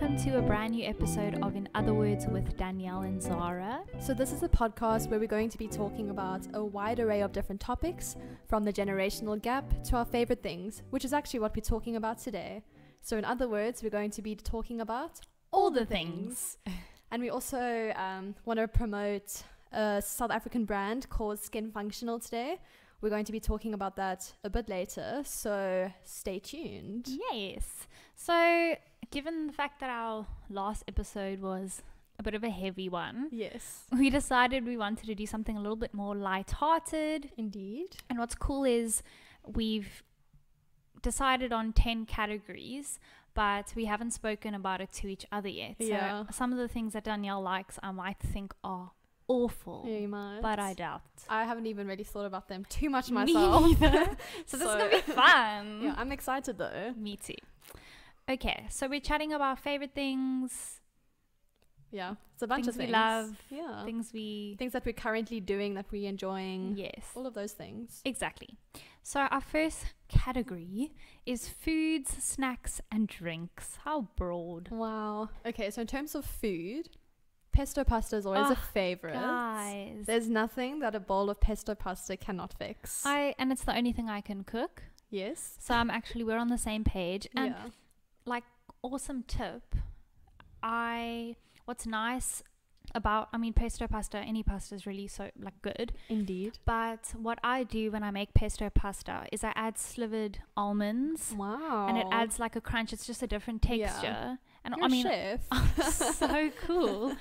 welcome to a brand new episode of In Other Words with Danielle and Zara. So this is a podcast where we're going to be talking about a wide array of different topics, from the generational gap to our favorite things, which is actually what we're talking about today. So in other words, we're going to be talking about All the things. And we also want to promote a South African brand called Skin Functional today. We're going to be talking about that a bit later, so stay tuned. Yes. So, given the fact that our last episode was a bit of a heavy one, Yes. we decided we wanted to do something a little bit more light-hearted. Indeed. And what's cool is we've decided on 10 categories, but we haven't spoken about it to each other yet. Yeah. So some of the things that Danielle likes, I might think are awful, Yeah, you might. but I doubt. I haven't even really thought about them too much Me myself. neither. So this is going to be fun. Yeah, I'm excited though. Me too. Okay, so we're chatting about favorite things, Yeah, it's a bunch of things things. we love, Yeah. things Things that we're currently doing that we're enjoying. yes, All of those things. exactly. So our first category is foods, snacks, and drinks. How broad. Wow. Okay, so in terms of food, pesto pasta is always a favorite. Guys, There's nothing that a bowl of pesto pasta cannot fix. and it's the only thing I can cook. Yes. So we're on the same page. And Yeah. like, awesome tip. What's nice about, pesto pasta, any pasta is really so like good. Indeed. But what I do when I make pesto pasta is I add slivered almonds. Wow. And it adds like a crunch. It's just a different texture. Yeah. And You're a chef. so cool.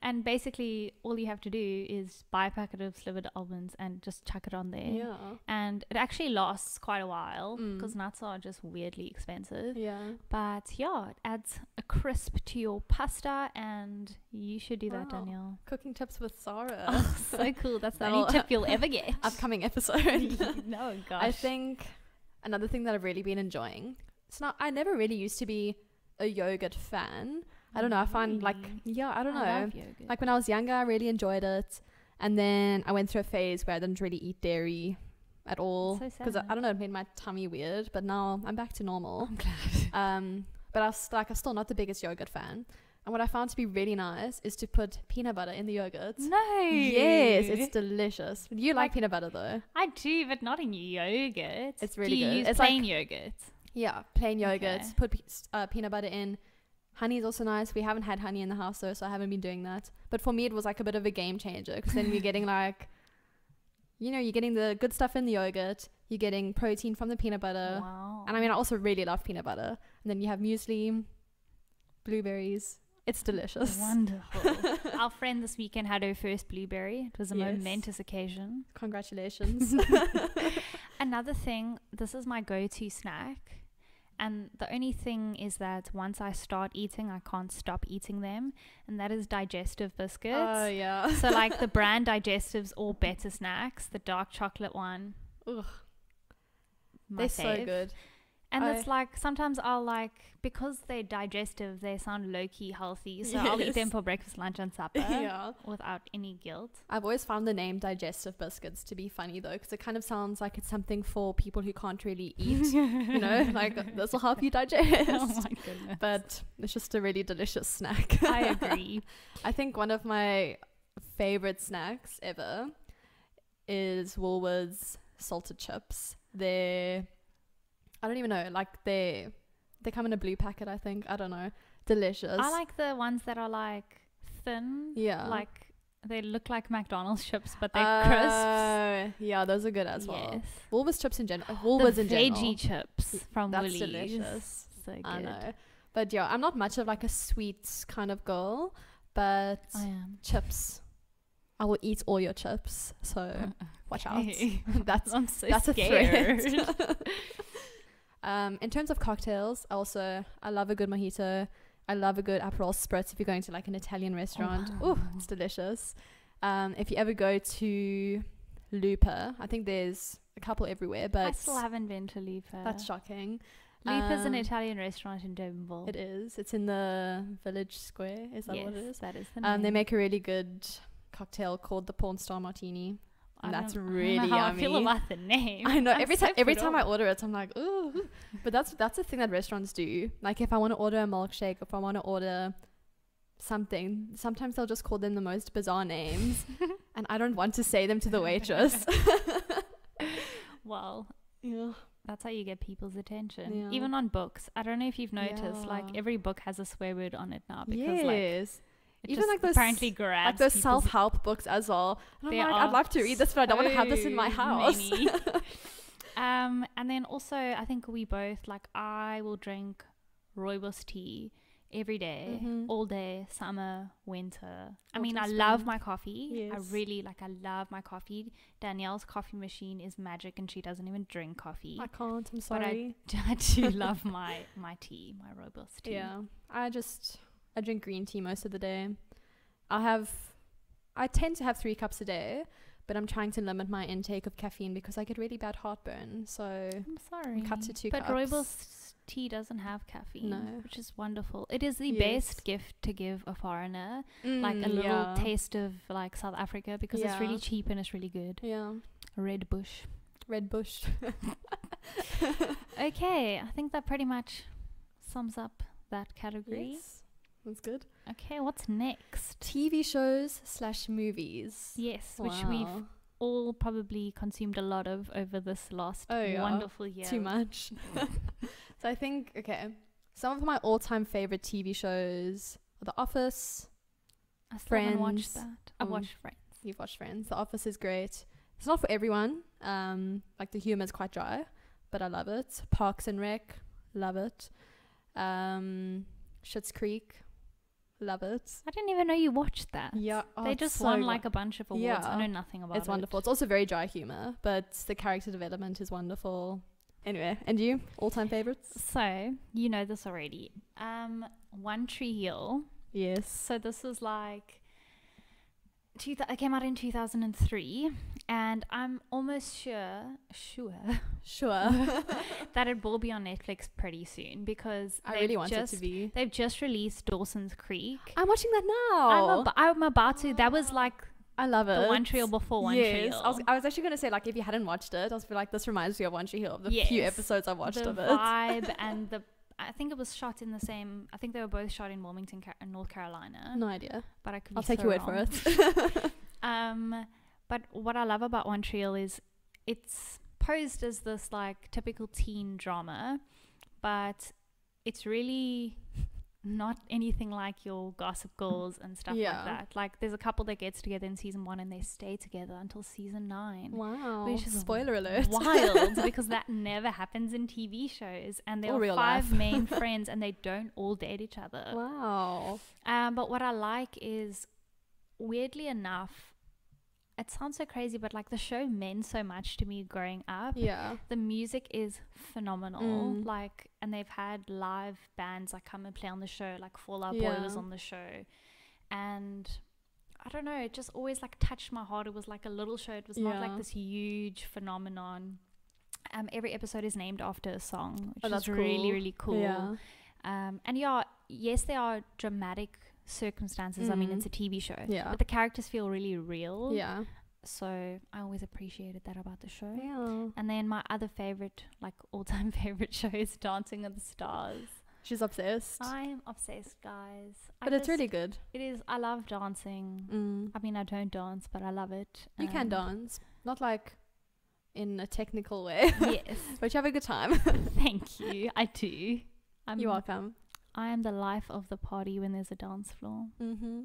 And basically, all you have to do is buy a packet of slivered almonds and just chuck it on there. Yeah. And it actually lasts quite a while Mm. because nuts are just weirdly expensive. Yeah. But yeah, it adds a crisp to your pasta, and you should do that, Wow. Danielle. Cooking tips with Zara. Oh, so cool. That's the That'll- only tip you'll ever get. Upcoming episode. No, gosh. I think another thing that I've really been enjoying. I never really used to be a yogurt fan. I don't know. I find I don't know. love yogurt. Like when I was younger, I really enjoyed it. And then I went through a phase where I didn't really eat dairy at all. So Because sad. I don't know, it made my tummy weird. But now I'm back to normal. I'm glad. But I'm still not the biggest yogurt fan. And what I found to be really nice is to put peanut butter in the yogurt. No. Yes, it's delicious. You like peanut butter though? I do, but not in yogurt. It's really do you good. use It's plain yogurt? Yeah, plain yogurt. Okay. Put peanut butter in. Honey is also nice. We haven't had honey in the house though, so I haven't been doing that. But for me, it was like a bit of a game changer because then we're getting like, you're getting the good stuff in the yogurt. You're getting protein from the peanut butter. Wow. And I also really love peanut butter. And then you have muesli, blueberries. It's delicious. Wonderful. Our friend this weekend had her first blueberry. It was a Yes. momentous occasion. Congratulations. Another thing, this is my go-to snack. And the only thing is that once I start eating, I can't stop eating them. And that is digestive biscuits. Oh, yeah. So like the brand Digestives or Better Snacks, the dark chocolate one. Ugh, My they're so fave. good. And it's like, sometimes I'll because they're digestive, they sound low-key healthy. So I'll eat Yes. them for breakfast, lunch, and supper Yeah. without any guilt. I've always found the name digestive biscuits to be funny though, because it kind of sounds like it's something for people who can't really eat. Like this will help you digest. Oh my goodness. But it's just a really delicious snack. I agree. I think one of my favorite snacks ever is Woolworths salted chips. I don't even know, they come in a blue packet, I think. I don't know. Delicious. I like the ones that are like thin. Yeah. Like they look like McDonald's chips, but they're crisp. Yeah, those are good as well. Yes. Woolworths chips in general. Woolworths The in general. veggie chips from That's Woolies. delicious. So good. I know. But yeah, I'm not much of like a sweet kind of girl, but I am. chips, I will eat all your chips. So watch out. That's I'm so that's scared. a threat. In terms of cocktails, I love a good mojito. I love a good Aperol Spritz if you're going to like an Italian restaurant. wow. It's delicious. If you ever go to Lupa, I think there's a couple everywhere, but I still haven't been to Lupa. that's shocking. Lupa's an Italian restaurant in Durbanville. It is. It's in the Village Square. Is that what it is? That is the name. They make a really good cocktail called the Porn Star Martini. And that's I don't really know how yummy. I feel about the name. I know. I'm Every so time put I off. order it, I'm like, ooh. But that's the thing that restaurants do. Like if I want to order a milkshake, if I want to order something, sometimes they'll just call them the most bizarre names, and I don't want to say them to the waitress. Well, Yeah. that's how you get people's attention. Yeah. Even on books. I don't know if you've noticed, like Yeah. every book has a swear word on it now because like Yes. it Even just like those apparently grabs like those people's self-help books as well. And I'm There like, I'd are love to read this, but I don't want to have this in my so house. many. And then also I think we both like I will drink rooibos tea every day, Mhm. all day, summer, winter. I mean, I Autumn, love spring. my coffee. Yes. I love my coffee. Danielle's coffee machine is magic and she doesn't even drink coffee. I can't. I'm But sorry. I do love my tea, my rooibos tea. Yeah. I drink green tea most of the day. I tend to have 3 cups a day, but I'm trying to limit my intake of caffeine because I get really bad heartburn. So I'm sorry. cut to 2 but cups. rooibos tea doesn't have caffeine, No. which is wonderful. It is the Yes. best gift to give a foreigner, like a little yeah. taste of like South Africa because it's Yeah. really cheap and it's really good. Yeah. Red Bush. Red bush. Okay, I think that pretty much sums up that category. Yes. That's good. Okay, what's next? TV shows / movies. Yes, which we've Wow. all probably consumed a lot of over this last Oh, yeah. wonderful year. Too much. So I think, okay, some of my all-time favorite TV shows are The Office. I still haven't watched Friends. that. I've watched Friends. You've watched Friends. The Office is great. It's not for everyone. Like the humor is quite dry, but I love it. Parks and Rec, love it. Schitt's Creek, love it. I didn't even know you watched that. Yeah, They it's just so won good. like a bunch of awards. Yeah. I know nothing about it. It's wonderful. It's also very dry humor, but the character development is wonderful. Anyway, and you? All-time favorites? So, you know this already. One Tree Hill. Yes. So this was like it came out in 2003 and I'm almost sure Sure. that it will be on Netflix pretty soon because I really want it to be. they've just released Dawson's Creek. I'm watching that now. I'm about to. That was like I love it. the One Tree Hill before One Tree Yes. Hill. I was actually going to say, like, if you hadn't watched it, I was like, this reminds me of One Tree Hill. The few Yes. episodes I watched the of it. vibe and I think it was shot in the same. I think they were both shot in Wilmington, North Carolina. No idea. But I could. I'll be take so your word wrong. for it. But what I love about One Tree Hill is it's posed as this like typical teen drama, but it's really not anything like your Gossip Girls and stuff like Yeah. that. Like there's a couple that gets together in season 1 and they stay together until season 9. Wow. Which is Spoiler alert. Wild because that never happens in TV shows and there Or are real 5 life. main friends and they don't all date each other. Wow. But what I like is, weirdly enough, it sounds so crazy, but like the show meant so much to me growing up. Yeah. The music is phenomenal. Mm. Like, and they've had live bands like come and play on the show. Like Fall Out Boy Yeah. was on the show, and I don't know, it just always like touched my heart. It was like a little show. It was not like Yeah. this huge phenomenon. Every episode is named after a song, which Oh, that's is really cool. really cool. Yeah. And yeah, yes, there are dramatic circumstances. I mean, Mm. it's a TV show, Yeah. but the characters feel really real. Yeah. So I always appreciated that about the show. Yeah. And then my other favorite, like all-time favorite show is Dancing with the Stars. She's obsessed. I'm obsessed, guys. But it's really good. It is. I love dancing. Mm. I mean, I don't dance, but I love it. You can dance. Not like in a technical way. Yes. But you have a good time. Thank you. I do. You're welcome. I am the life of the party when there's a dance floor. Mm-hmm.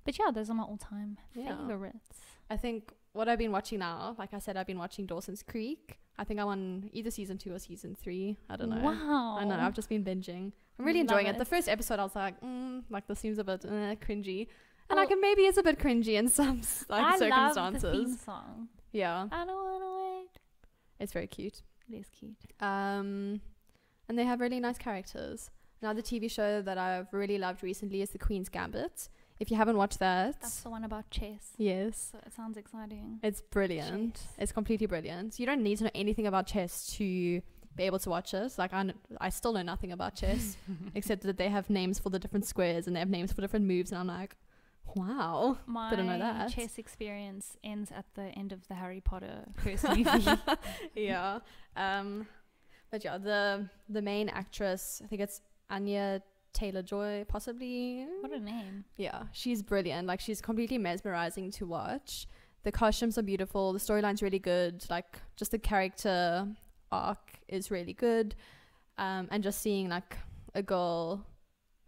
But yeah, those are my all-time Yeah. favorites. I think what I've been watching now, like I said, I've been watching Dawson's Creek. I think I'm on either season 2 or season 3. I don't know. Wow. I know. I've just been binging. I'm really Love enjoying it. The it. first episode, I was like this seems a bit cringy. And Well, like it maybe is a bit cringy in some I circumstances. love the theme song. Yeah. I don't want to wait. It's very cute. It is cute. And they have really nice characters. Another TV show that I've really loved recently is The Queen's Gambit. If you haven't watched that, That's the one about chess. yes, So it sounds exciting. it's brilliant. Chess. It's completely brilliant. You don't need to know anything about chess to be able to watch it. Like I still know nothing about chess except that they have names for the different squares and they have names for different moves, and I'm like, Wow. Didn't know My that. chess experience ends at the end of the Harry Potter first movie. Yeah. But yeah, the main actress, I think it's Anya Taylor-Joy, possibly. What a name. Yeah, she's brilliant. Like, she's completely mesmerizing to watch. The costumes are beautiful. The storyline's really good. Like, just the character arc is really good. And just seeing, like, a girl,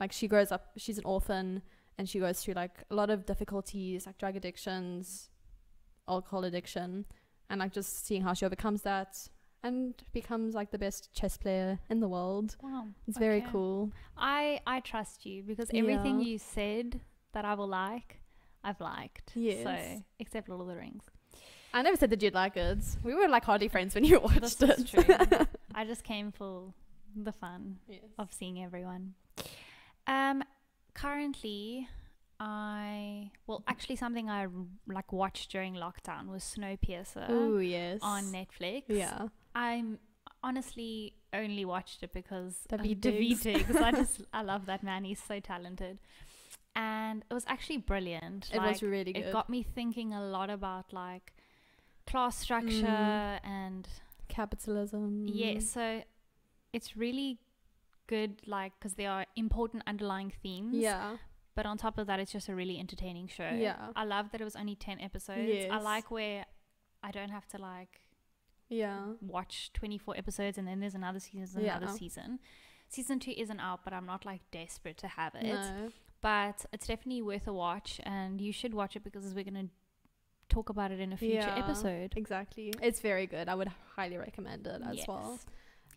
like, she grows up, she's an orphan, and she goes through, like, a lot of difficulties, like drug addictions, alcohol addiction, and, like, just seeing how she overcomes that and becomes, like, the best chess player in the world. Wow. It's very cool. I trust you because everything you said that I will like, I've liked. Yes. So, except Lord of the Rings. I never said that you'd like it. We were, like, hardly friends when you watched This it. is true. I just came for the fun of seeing everyone. Currently, actually something I like watched during lockdown was Snowpiercer. Oh, yes. On Netflix. Yeah. I'm honestly only watched it because David Diggs. I love that man. He's so talented. And it was actually brilliant. It was really good. It got me thinking a lot about like class structure and capitalism. Yeah, so it's really good, like, because there are important underlying themes. Yeah. But on top of that, it's just a really entertaining show. Yeah. I love that it was only 10 episodes. Yes. I like where I don't have to like watch 24 episodes and then there's another season. Season 2 isn't out, but I'm not like desperate to have it. No. But it's definitely worth a watch, and you should watch it because we're going to talk about it in a future episode. Exactly. It's very good. I would highly recommend it as well.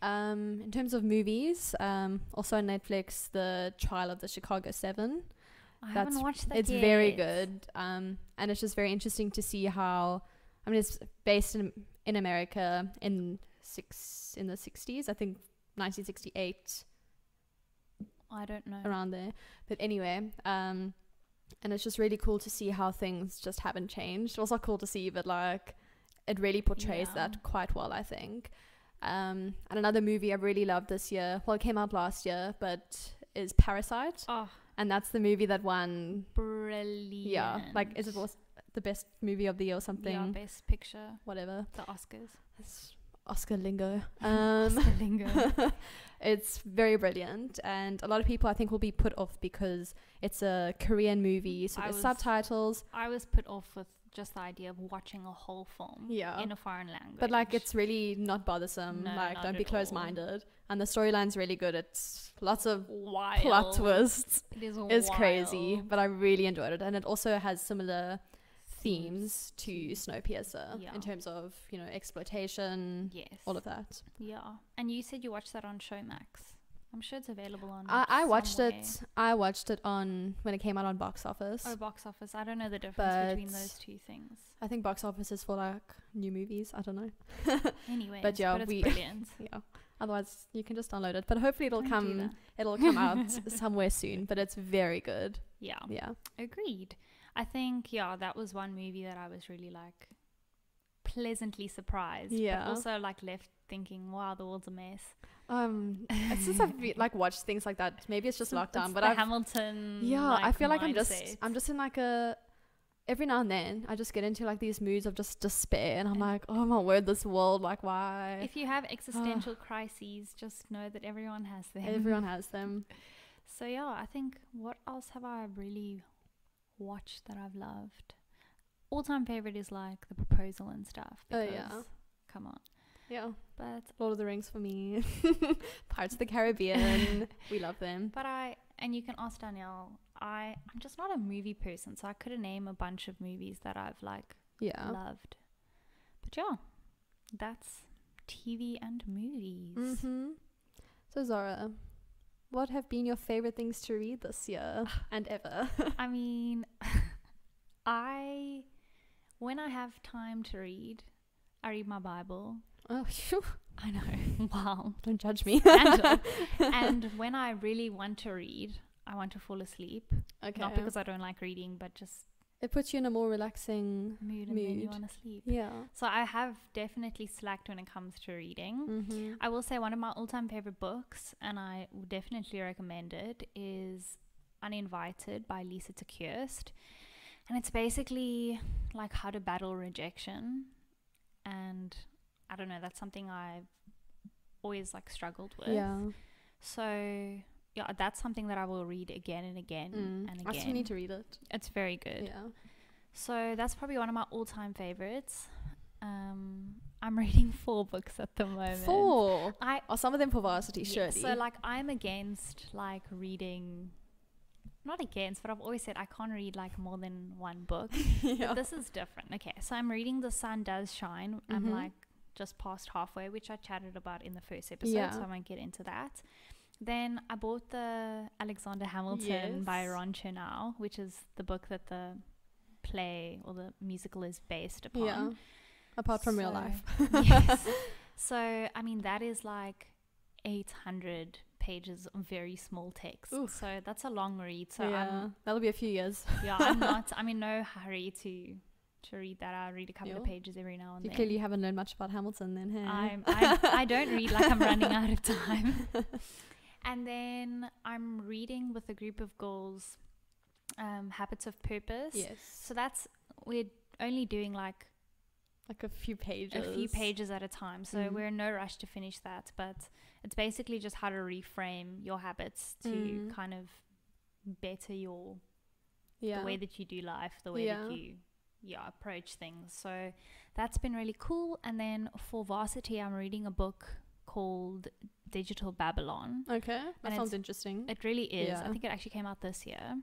In terms of movies, also on Netflix, The Trial of the Chicago 7. I haven't watched that It's yet. very good. And it's just very interesting to see how, I mean, it's based in America in the 60s, I think 1968. I don't know. Around there. But anyway, and it's just really cool to see how things just haven't changed. It was not cool to see, but like it really portrays that quite well, I think. And another movie I really loved this year, well, it came out last year, but is Parasite. Oh, and that's the movie that won. Brilliant. Yeah, like it was the best movie of the year or something. Yeah, best picture. Whatever. The Oscars. It's Oscar lingo. Oscar lingo. It's very brilliant, and a lot of people I think will be put off because it's a Korean movie, so there's subtitles. I was put off with just the idea of watching a whole film in a foreign language. But like it's really not bothersome. No, like not don't be at closed-minded. And the storyline's really good. It's lots of wild plot twists. It is It's crazy, but I really enjoyed it, and it also has similar themes to Snowpiercer in terms of, you know, exploitation, all of that. Yeah. And you said you watched that on Showmax. I'm sure it's available on I watched it on when it came out on Box Office. Oh, Box Office. I don't know the difference between those two things. I think Box Office is for like new movies. I don't know. Anyway, but yeah, it's brilliant. Yeah. Otherwise, you can just download it. But hopefully it'll come out somewhere soon. But it's very good. Yeah. Yeah. Agreed. I think, that was one movie that I was really like pleasantly surprised. Yeah. But also like left thinking, wow, the world's a mess. It's since I've like watched things like that. Maybe it's just lockdown. But Hamilton. Yeah, like, I feel like mindset. I'm just in like every now and then I just get into like these moods of just despair, and I'm like, oh my word, this world, like why? If you have existential crises, just know that everyone has them. Everyone has them. So yeah, I think what else have I really watched that I've loved? All-time favorite is like The Proposal and stuff. Because, come on. Yeah. But Lord of the Rings for me. Pirates of the Caribbean. We love them. But and you can ask Danielle, I'm just not a movie person, so I couldn't name a bunch of movies that I've like loved. But yeah, that's TV and movies. Mm-hmm. So Zara, what have been your favorite things to read this year and ever? I mean, when I have time to read, I read my Bible. Oh, phew. I know. Wow. Don't judge me. And when I really want to read, I want to fall asleep. Okay. Not because I don't like reading, but just it puts you in a more relaxing mood. And then you want to sleep. Yeah. So I have definitely slacked when it comes to reading. Mm-hmm. I will say one of my all-time favorite books, and I would definitely recommend it, is Uninvited by Lisa Kirst. And it's basically like how to battle rejection. And I don't know, that's something I've always like struggled with. Yeah. So yeah, that's something that I will read again and again and again. I still need to read it. It's very good. Yeah. So that's probably one of my all-time favorites. I'm reading 4 books at the moment. 4? Are some of them for varsity, surely? So like I'm against like reading, not against, but I've always said I can't read like more than 1 book. Yeah. But this is different. Okay, so I'm reading The Sun Does Shine. I'm like just past halfway, which I chatted about in the first episode, so I won't get into that. Then I bought the Alexander Hamilton by Ron Chernow, which is the book that the play or the musical is based upon. Yeah. Apart from real life. Yes. So, I mean, that is like 800 pages of very small text. Oof. So that's a long read. So that'll be a few years. I'm in no hurry to read that. I read a couple of pages every now and then. You clearly haven't learned much about Hamilton then, hey? I don't read like I'm running out of time. And then I'm reading with a group of girls, Habits of Purpose. Yes. So we're only doing like a few pages. A few pages at a time. So we're in no rush to finish that. But it's basically just how to reframe your habits to kind of better the way that you do life, the way that you approach things. So that's been really cool. And then for varsity, I'm reading a book called Digital Babylon. Okay, that sounds interesting. It really is. I think it actually came out this year.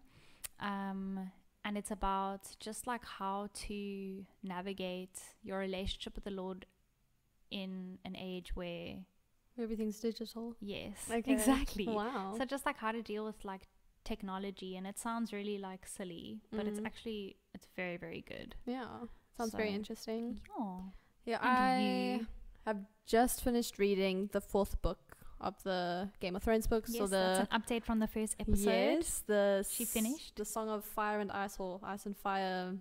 And it's about just like how to navigate your relationship with the Lord in an age where everything's digital. Yes, exactly. Wow. So just like how to deal with like technology, and it sounds really like silly, but it's very, very good. Yeah, sounds very interesting. Yeah, I have just finished reading the 4th book of the Game of Thrones books. Yes, so that's an update from the first episode. Yes, she finished the Song of Fire and Ice, or Ice and Fire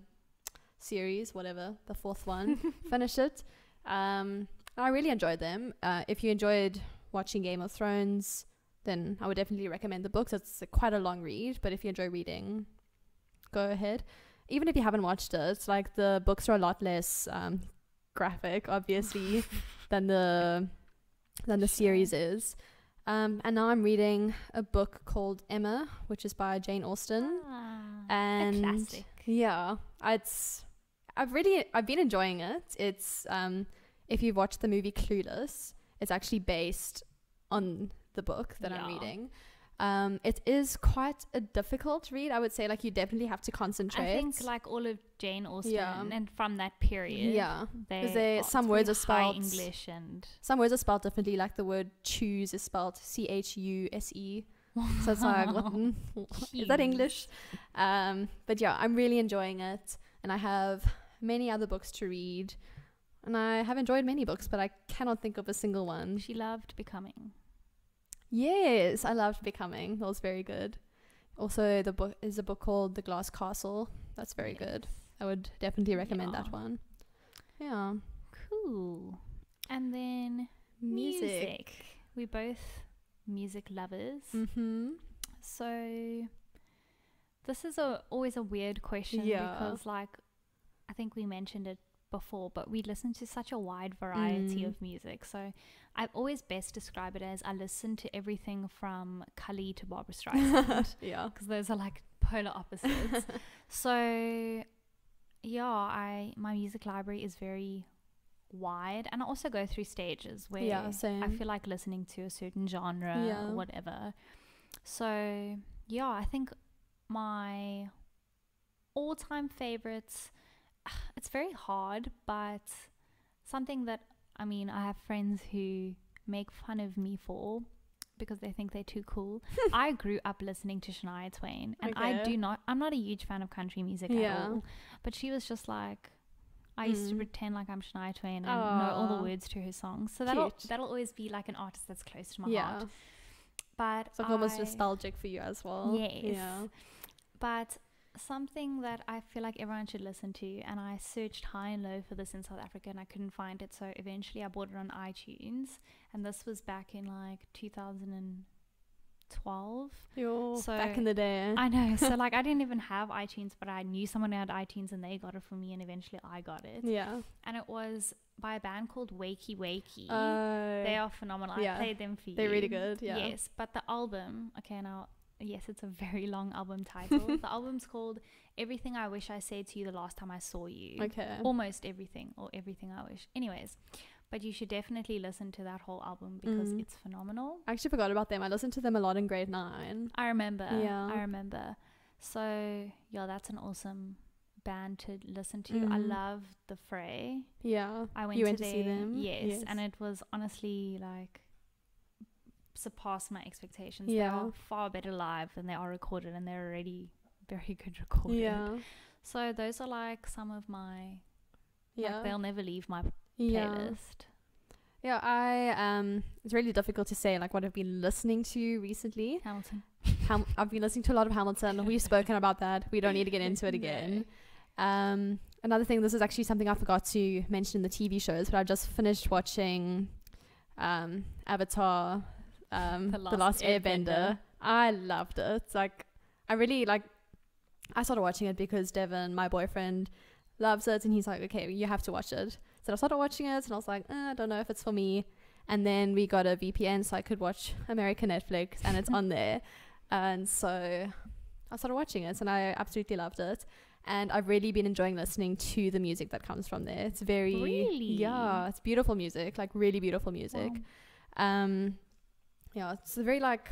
series, whatever, the 4th one. Finished it. I really enjoyed them. If you enjoyed watching Game of Thrones, then I would definitely recommend the books. It's quite a long read, but if you enjoy reading, go ahead. Even if you haven't watched it, like the books are a lot less graphic, obviously, than the series is. And now I'm reading a book called Emma, which is by Jane Austen. And a classic. Yeah, I've been enjoying it. It's if you've watched the movie Clueless, it's actually based on the book that I'm reading. It is quite a difficult read, I would say. Like, you definitely have to concentrate. I think like all of Jane Austen and from that period, because some words are spelled English, and some words are spelled differently. Like the word choose is spelled CHUSE. So it's like, is that English? But yeah, I'm really enjoying it, and I have many other books to read, and I have enjoyed many books, but I cannot think of a single one. She loved Becoming. Yes, I loved Becoming. It was very good. Also, the book is a book called The Glass Castle. That's very good. I would definitely recommend that one. Yeah. Cool. And then music. We're both music lovers. So this is always a weird question because, like, I think we mentioned it before, but we listen to such a wide variety of music. So I always best describe it as I listen to everything from Kali to Barbra Streisand. Because those are like polar opposites. So yeah, my music library is very wide, and I also go through stages where I feel like listening to a certain genre or whatever. So yeah, I think my all-time favorites, it's very hard, but something that, I mean, I have friends who make fun of me for because they think they're too cool. I grew up listening to Shania Twain, and I'm not a huge fan of country music at all, but she was just like, I used to pretend like I'm Shania Twain and know all the words to her songs. So that'll always be like an artist that's close to my heart. But it's like almost nostalgic for you as well. Yes. Yeah. But something that I feel like everyone should listen to, and I searched high and low for this in South Africa and I couldn't find it, so eventually I bought it on iTunes, and this was back in like 2000 and 12. Yo, So back in the day. I know. So like I didn't even have iTunes, but I knew someone who had iTunes and they got it for me, and eventually I got it. Yeah. And it was by a band called Wakey Wakey. They They are phenomenal. I played them for you. They're really good. Yeah. Yes, but the album, okay, now, yes, it's a very long album title. The album's called Everything I Wish I Said to You the Last Time I Saw You. Okay. Almost everything, or Everything I Wish. Anyways, but you should definitely listen to that whole album because it's phenomenal. I actually forgot about them. I listened to them a lot in grade 9. I remember. Yeah. I remember. So, yeah, that's an awesome band to listen to. I love The Fray. Yeah. I went You to went to see them? Yes, and it was honestly like surpassed my expectations. They Yeah. are far better live than they are recorded, and they're already very good recorded. Yeah. So those are like some of my Yeah. like, they'll never leave my Yeah. playlist. Yeah, it's really difficult to say like what I've been listening to recently. Hamilton. I've been listening to a lot of Hamilton. We've spoken about that. We don't need to get into it again. Another thing, this is actually something I forgot to mention in the TV shows, but I just finished watching Avatar, The Last Airbender. I loved it. Like, I started watching it because Devin, my boyfriend, loves it, and he's like, okay, you have to watch it. So I started watching it, and I was like, I don't know if it's for me. And then we got a VPN so I could watch American Netflix, and it's on there. And so I started watching it, and I absolutely loved it. And I've really been enjoying listening to the music that comes from there. It's very, yeah, it's beautiful music, like really beautiful music. Wow. Yeah, it's very like,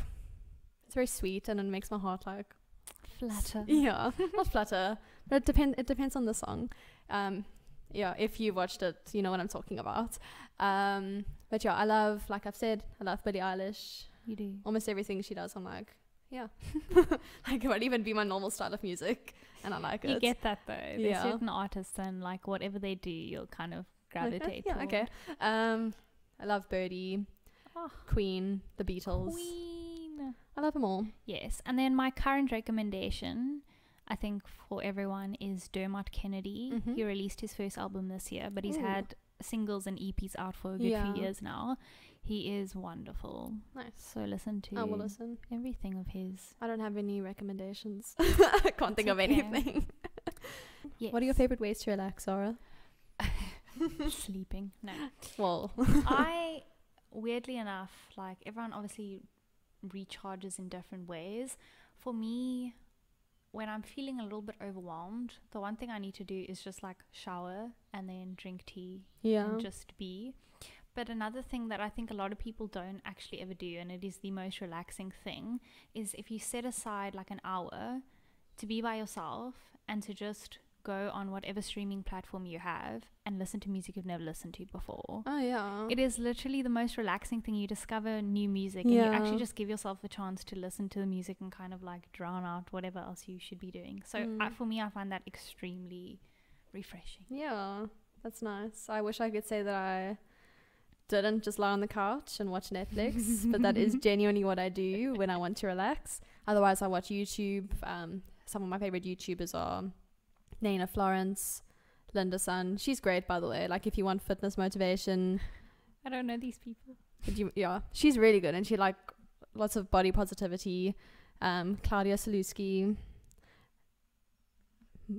it's very sweet, and it makes my heart like Flutter. Yeah, not flutter, but it depends on the song. Yeah, if you watched it, you know what I'm talking about. But yeah, like I've said, I love Billie Eilish. You do. Almost everything she does, I'm like, yeah. Like, it won't even be my normal style of music, and I like it. You get that though. There's Yeah. certain artists, and like whatever they do, you'll kind of gravitate Yeah, toward. okay. I love Birdie, Oh, Queen, The Beatles. Queen. I love them all. Yes, and then my current recommendation, I think for everyone, is Dermot Kennedy. Mhm. He released his first album this year, but he's Ooh. had singles and EPs out for a good Yeah. few years now. He is wonderful. Nice. So listen to I will listen. everything of his. I don't have any recommendations. I can't think of okay. anything. Yes. What are your favorite ways to relax, Zara? Sleeping. No. Well, I, weirdly enough, like everyone obviously recharges in different ways. For me, when I'm feeling a little bit overwhelmed, the one thing I need to do is just like shower and then drink tea yeah. and just be. But another thing that I think a lot of people don't actually ever do, and it is the most relaxing thing, is if you set aside like an hour to be by yourself and to just go on whatever streaming platform you have and listen to music you've never listened to before. Oh, yeah. It is literally the most relaxing thing. You discover new music and you actually just give yourself a chance to listen to the music and kind of like drown out whatever else you should be doing. So for me, I find that extremely refreshing. Yeah, that's nice. I wish I could say that I didn't just lie on the couch and watch Netflix, but that is genuinely what I do when I want to relax. Otherwise, I watch YouTube. Some of my favorite YouTubers are Nana Florence, Linda Sun. She's great, by the way. Like, if you want fitness motivation, I don't know these people. yeah, she's really good, and she like lots of body positivity. Claudia Saluski,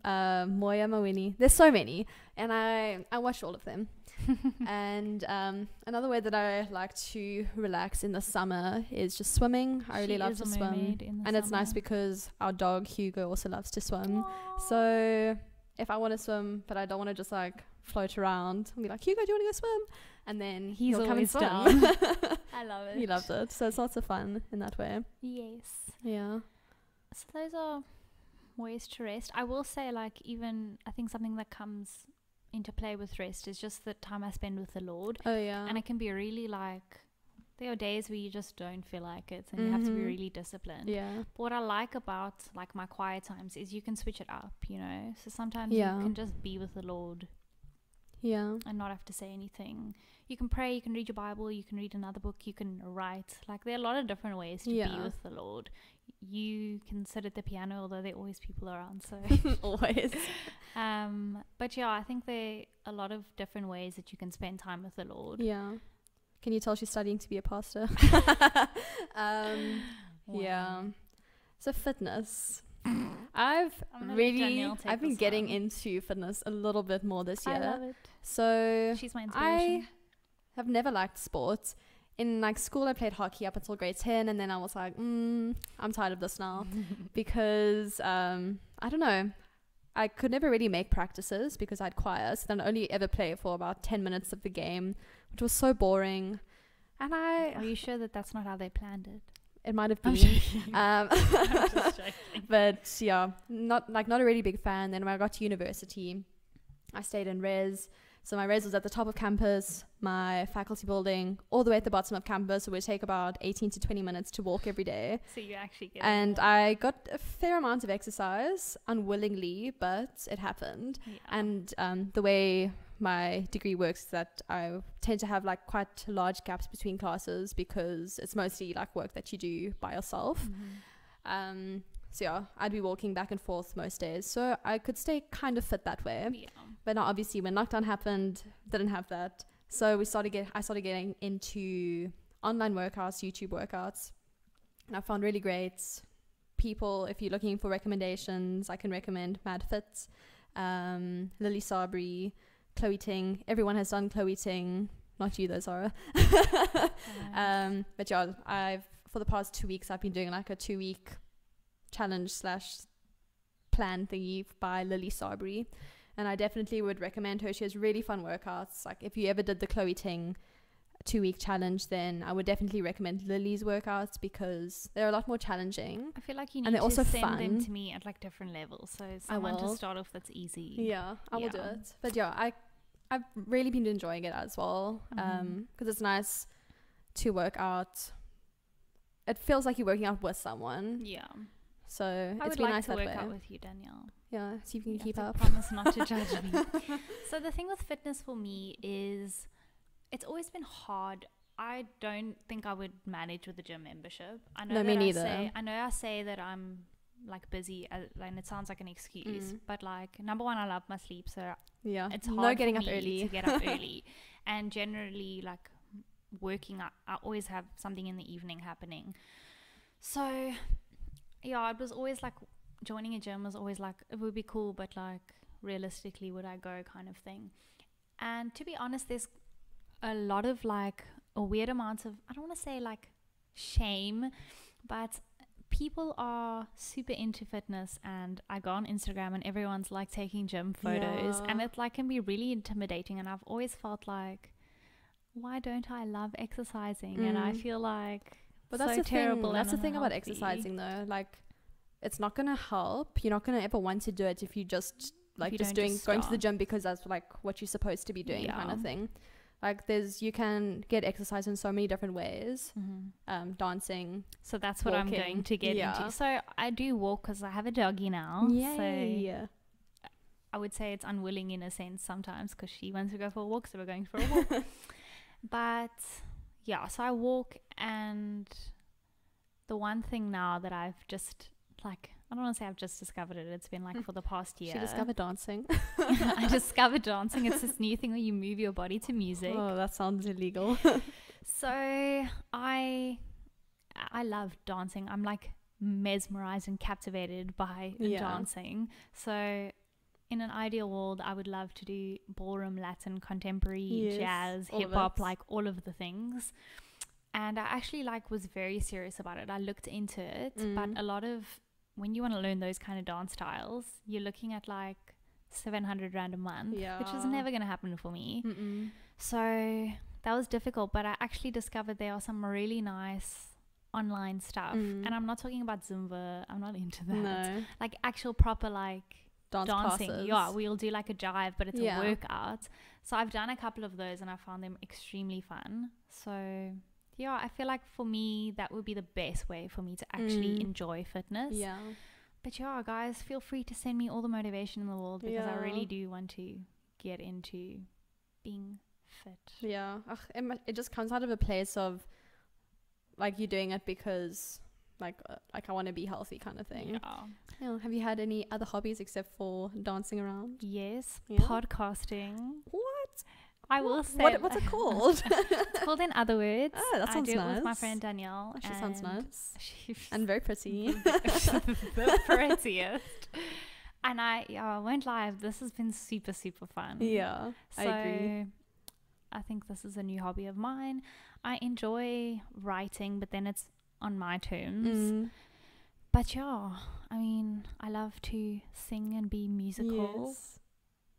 Moya Mawini. There's so many, and I watched all of them. And another way that I like to relax in the summer is just swimming. I really love to swim, and it's nice because our dog Hugo also loves to swim. Aww. So if I want to swim but I don't want to just like float around, I'll be like, Hugo, do you want to go swim? And then He's he'll come and always swim. down. I love it. He loves it, so it's lots of fun in that way. Yes. Yeah. So those are ways to rest. I will say, like, even I think something that comes into play with rest is just the time I spend with the Lord. Oh yeah. And it can be really like, there are days where you just don't feel like it and you have to be really disciplined. Yeah. But what I like about like my quiet times is you can switch it up, you know. So sometimes Yeah. you can just be with the Lord Yeah. and not have to say anything. You can pray, you can read your Bible, you can read another book, you can write. Like, there are a lot of different ways to be Yeah. with the Lord. You can sit at the piano, although there are always people around, so Always. but yeah, I think there are a lot of different ways that you can spend time with the Lord. Yeah. Can you tell she's studying to be a pastor? Yeah. Wow. So fitness. I've I'm gonna let Danielle take I've been this getting one. into fitness a little bit more this I year. love it. So She's my inspiration. I have never liked sports. In like school, I played hockey up until grade 10, and then I was like, I'm tired of this now because I don't know. I could never really make practices because I had choir, so then I only ever play for about 10 minutes of the game, which was so boring. And Are you sure that that's not how they planned it? it might have I'm been, joking. um, I'm just joking. but yeah, not a really big fan. Then when I got to university, I stayed in res. So my res was at the top of campus, my faculty building, all the way at the bottom of campus. So it would take about 18 to 20 minutes to walk every day. So you actually get And more. I got a fair amount of exercise, unwillingly, but it happened. Yeah. And the way my degree works is that I tend to have like quite large gaps between classes because it's mostly like work that you do by yourself. Mhm. So yeah, I'd be walking back and forth most days. So I could stay kind of fit that way. Yeah. But now obviously when lockdown happened, didn't have that. So I started getting into online workouts, YouTube workouts. And I found really great people. If you're looking for recommendations, I can recommend Mad Fit, Lily Sabri, Chloe Ting. Everyone has done Chloe Ting. Not you though, Zara. But yeah, for the past 2 weeks, I've been doing like a 2-week challenge / plan thingy by Lily Sabri. And I definitely would recommend her. She has really fun workouts. Like if you ever did the Chloe Ting 2-week challenge, then I would definitely recommend Lily's workouts because they're a lot more challenging. I feel like you And need they're to also send them fun. to me at like different levels. So someone to will. start off that's easy. Yeah, I will do Yeah. it. But yeah, I've really been enjoying it as well because it's nice to work out. It feels like you're working out with someone. Yeah. So I it's would been like nice to that work way. out with you, Danielle. Yeah, see if you can keep have up. to promise not to judge me. So the thing with fitness for me is it's always been hard. I don't think I would manage with a gym membership. I know No, me neither. I say that I'm like busy and it sounds like an excuse, but like number one, I love my sleep, so Yeah, it's hard no getting for up me early. to get up early. And generally like working out, I always have something in the evening happening. So yeah, it was always like joining a gym was always like it would be cool, but like realistically would I go kind of thing. And to be honest, there's a lot of like a weird amount of, I don't want to say like shame, but people are super into fitness, and I go on Instagram and everyone's like taking gym photos, and it like can be really intimidating. And I've always felt like, why don't I love exercising? And I feel like But that's so the terrible. thing. That's the and thing about unhealthy. exercising, though. Like, it's not gonna help. You're not gonna ever want to do it if you just like you just don't going to the start. gym because that's like what you're supposed to be doing, kind Yeah. of thing. Like, you can get exercise in so many different ways. Dancing. So that's what I'm walking. going to get Yeah. into. So I do walk because I have a doggy now. Yay. So I would say it's unwilling in a sense sometimes because she wants to go for a walk, so we're going for a walk. But yeah, so I walk, and the one thing now that I've just like, I don't want to say I've just discovered it. It's been like for the past year. She discovered dancing. I discovered dancing. It's this new thing where you move your body to music. Oh, that sounds illegal. So I love dancing. I'm like mesmerized and captivated by dancing. So in an ideal world, I would love to do ballroom, Latin, contemporary, jazz, hip hop, like all of the things. And I actually like was very serious about it. I looked into it, but a lot of, when you want to learn those kind of dance styles, you're looking at like 700 rand a month, which is never going to happen for me. So that was difficult, but I actually discovered there are some really nice online stuff. And I'm not talking about Zumba. I'm not into that. No. Like actual proper like dancing. Classes. Yeah, we'll do like a jive, but it's a workout. So I've done a couple of those and I found them extremely fun. So yeah, I feel like for me that would be the best way for me to actually enjoy fitness. Yeah. But yeah, guys, feel free to send me all the motivation in the world because I really do want to get into being fit. Yeah. Ugh, it just comes out of a place of like you're doing it because like I want to be healthy kind of thing. Yeah. Have you had any other hobbies except for dancing around? Yes. Yeah. Podcasting. What? I will say. What's it called? It's called In Other Words. Oh, that sounds I do nice. it with my friend Danielle. Actually sounds nice. She's And very pretty. the prettiest. And I won't lie, this has been super, super fun. Yeah, So I agree. I think this is a new hobby of mine. I enjoy writing, but then it's on my terms. But yeah, I mean, I love to sing and be musical. Yes.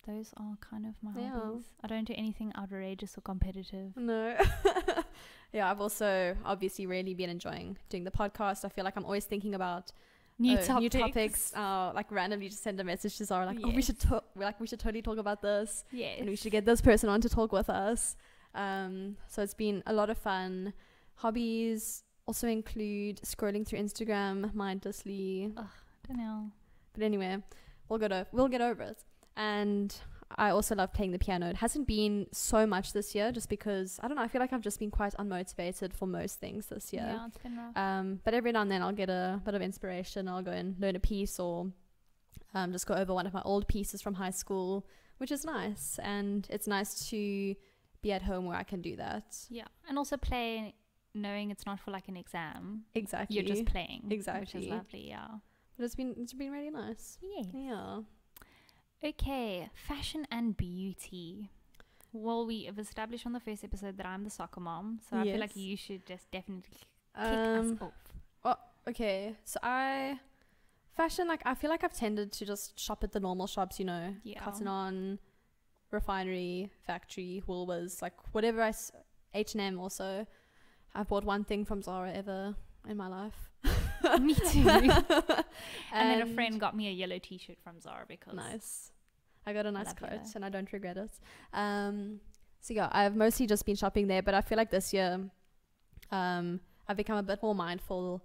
Those are kind of my Yeah. hobbies. I don't do anything outrageous or competitive. No. Yeah, I've also obviously really been enjoying doing the podcast. I feel like I'm always thinking about New topics. topics. Like randomly just send a message to Zara like, oh, we Yes. should talk. We should totally talk about this, Yes. and we should get this person on to talk with us. So it's been a lot of fun. Hobbies also include scrolling through Instagram mindlessly. Don't know. But anyway, we'll get over it. And I also love playing the piano. It hasn't been so much this year just because, I don't know, I feel like I've just been quite unmotivated for most things this year. Yeah, it's been rough. But every now and then I'll get a bit of inspiration. I'll go and learn a piece or just go over one of my old pieces from high school, which is nice. And it's nice to be at home where I can do that. Yeah, and also play knowing it's not for like an exam. Exactly. You're just playing. Exactly. Which is lovely, yeah. But it's been really nice. Yeah. Yeah. Okay, fashion and beauty. Well, we have established on the first episode that I'm the soccer mom, so I feel like Yes. you should just definitely kick us off. Okay, so fashion, like, I feel like I've tended to just shop at the normal shops, you know, Yeah. Cotton On, Refinery, Factory, Woolworths, like whatever H&M also. I've bought one thing from Zara ever in my life. Me too. And then a friend got me a yellow t-shirt from Zara because Nice. I got a nice love coat yellow. and I don't regret it. So yeah, I've mostly just been shopping there, but I feel like this year I've become a bit more mindful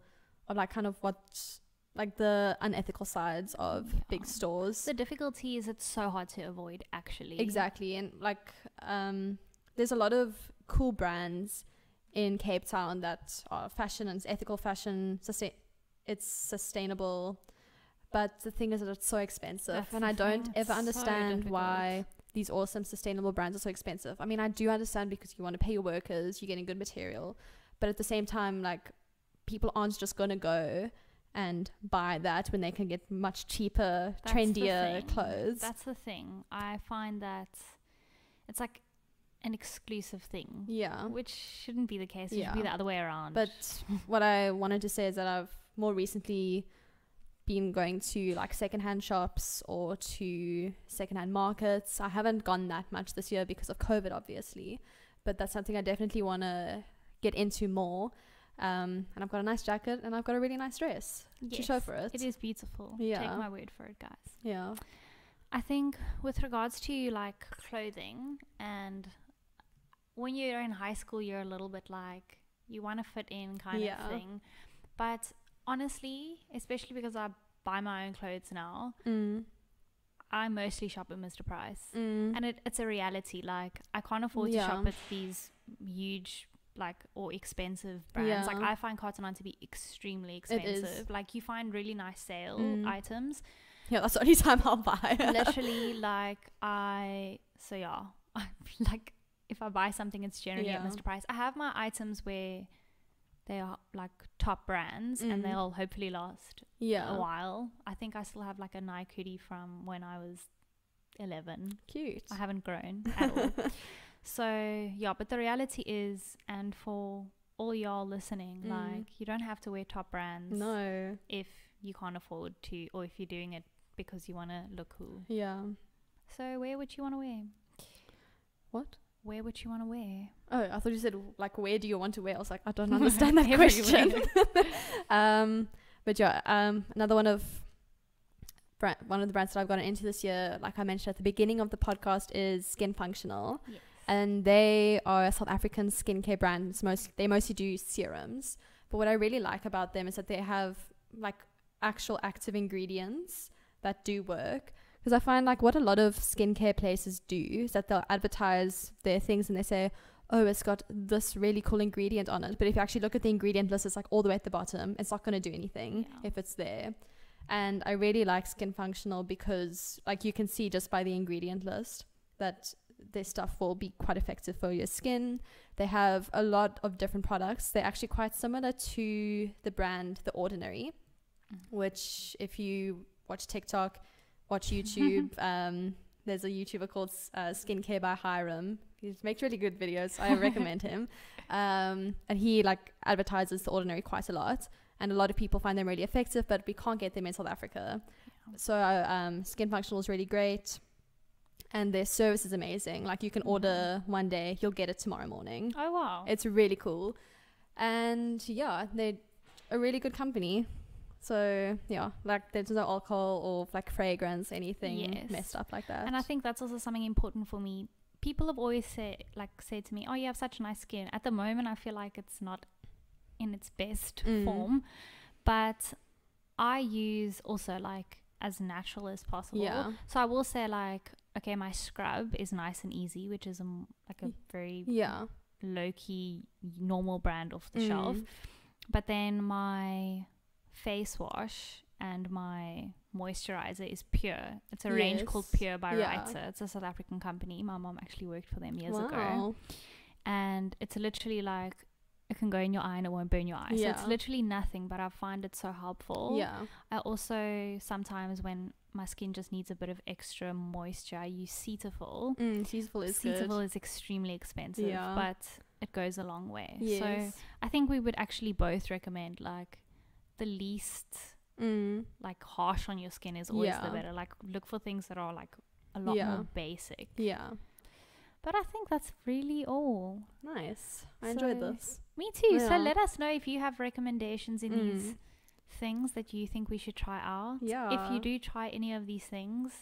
of like kind of like the unethical sides of big stores. the difficulty is it's so hard to avoid actually. Exactly. And like there's a lot of cool brands in Cape Town that are fashion and ethical fashion. It's sustainable, but the thing is that it's so expensive. That's And the I don't thing, ever it's so understand difficult. why these awesome sustainable brands are so expensive. I mean, I do understand because you want to pay your workers, you're getting good material, but at the same time, like, people aren't just going to go and buy that when they can get much cheaper, That's the trendier thing. clothes. That's the thing. I find that it's like an exclusive thing. Yeah. Which shouldn't be the case. It should be Yeah. the other way around. But what I wanted to say is that I've more recently been going to like secondhand shops or to secondhand markets. I haven't gone that much this year because of COVID, obviously, but that's something I definitely want to get into more. And I've got a nice jacket and I've got a really nice dress to show for it. It is beautiful. Yeah. Take my word for it, guys. Yeah. I think with regards to like clothing, and when you're in high school, you're a little bit like you want to fit in kind Yeah. of thing. But honestly, especially because I buy my own clothes now, I mostly shop at Mr. Price. And it's a reality. Like, I can't afford to shop at these huge like or expensive brands. Like, I find Cotton On to be extremely expensive. Like, you find really nice sale items. Yeah, that's the only time I'll buy. Literally, like, like, if I buy something, it's generally at Mr. Price. I have my items where they are like top brands and they'll hopefully last a while. I think I still have like a Nike hoodie from when I was 11. Cute. I haven't grown at all. So yeah, but the reality is, and for all y'all listening, like, you don't have to wear top brands No. if you can't afford to, or if you're doing it because you want to look cool. Yeah. So wear what you want to wear. What? Wear what you want to wear. Oh, I thought you said, like, where do you want to wear? I was like, I don't understand that question. But yeah, another one of the brands that I've gotten into this year, like I mentioned at the beginning of the podcast, is Skin Functional. Yes. And they are a South African skincare brand. They mostly do serums. But what I really like about them is that they have, like, actual active ingredients that do work. Because I find, like, what a lot of skincare places do is that they'll advertise their things and they say, oh, it's got this really cool ingredient on it. But if you actually look at the ingredient list, it's like all the way at the bottom. It's not going to do anything if it's there. And I really like Skin Functional because, like, you can see just by the ingredient list that their stuff will be quite effective for your skin. They have a lot of different products. They're actually quite similar to the brand The Ordinary, which if you watch TikTok, watch YouTube, there's a YouTuber called Skincare by Hiram. He makes really good videos. I recommend him. And he like advertises The Ordinary quite a lot. And a lot of people find them really effective, but we can't get them in South Africa. Yeah. So Skin Functional is really great. And their service is amazing. Like you can order one day, you'll get it tomorrow morning. Oh, wow. It's really cool. And yeah, they're a really good company. So yeah, like there's no alcohol or like fragrance, anything messed up like that. And I think that's also something important for me. People have always said to me, oh, you have such nice skin. At the moment, I feel like it's not in its best form. But I use also like as natural as possible. Yeah. So I will say like, okay, my scrub is nice and easy, which is like a very low-key normal brand off the shelf. But then my face wash and my moisturizer is Pure. It's a range called Pure by Reiter. It's a South African company. My mom actually worked for them years ago. And it's literally like, it can go in your eye and it won't burn your eye. So it's literally nothing, but I find it so helpful. Yeah. I also sometimes when my skin just needs a bit of extra moisture, I use Cetaphil. Cetaphil is good. Cetaphil is extremely expensive, but it goes a long way. Yes. So I think we would actually both recommend like the least like harsh on your skin is always the better. Like look for things that are like a lot more basic. Yeah. But I think that's really all. Nice. I enjoyed this. Me too. Yeah. So let us know if you have recommendations in these things that you think we should try out. Yeah. If you do try any of these things,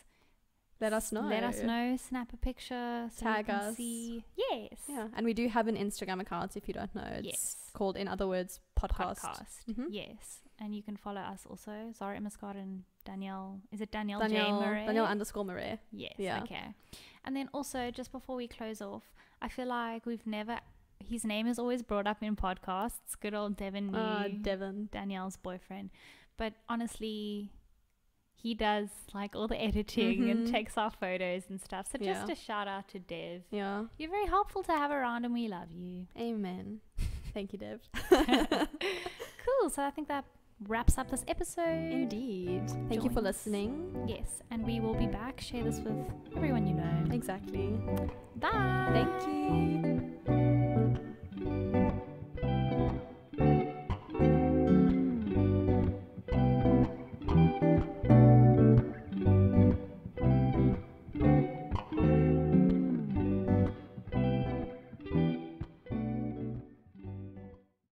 let us know. Let us know. Snap a picture. So tag us. See. Yes. Yeah. And we do have an Instagram account if you don't know. It's called, in other words, podcast. Yes. And you can follow us also. Zara Imascott and Danielle. Is it Danielle J. Murray? Danielle_Murray. Yes. Yeah. Okay. And then also, just before we close off, I feel like his name is always brought up in podcasts. Good old Devin Devin. Danielle's boyfriend. But honestly, he does like all the editing and takes our photos and stuff. So just a shout out to Dev. Yeah. You're very helpful to have around and we love you. Amen. Thank you, Dev. Cool. So I think that wraps up this episode. Indeed. Thank you for listening. Yes. And we will be back. Share this with everyone you know. Exactly. Bye. Thank you.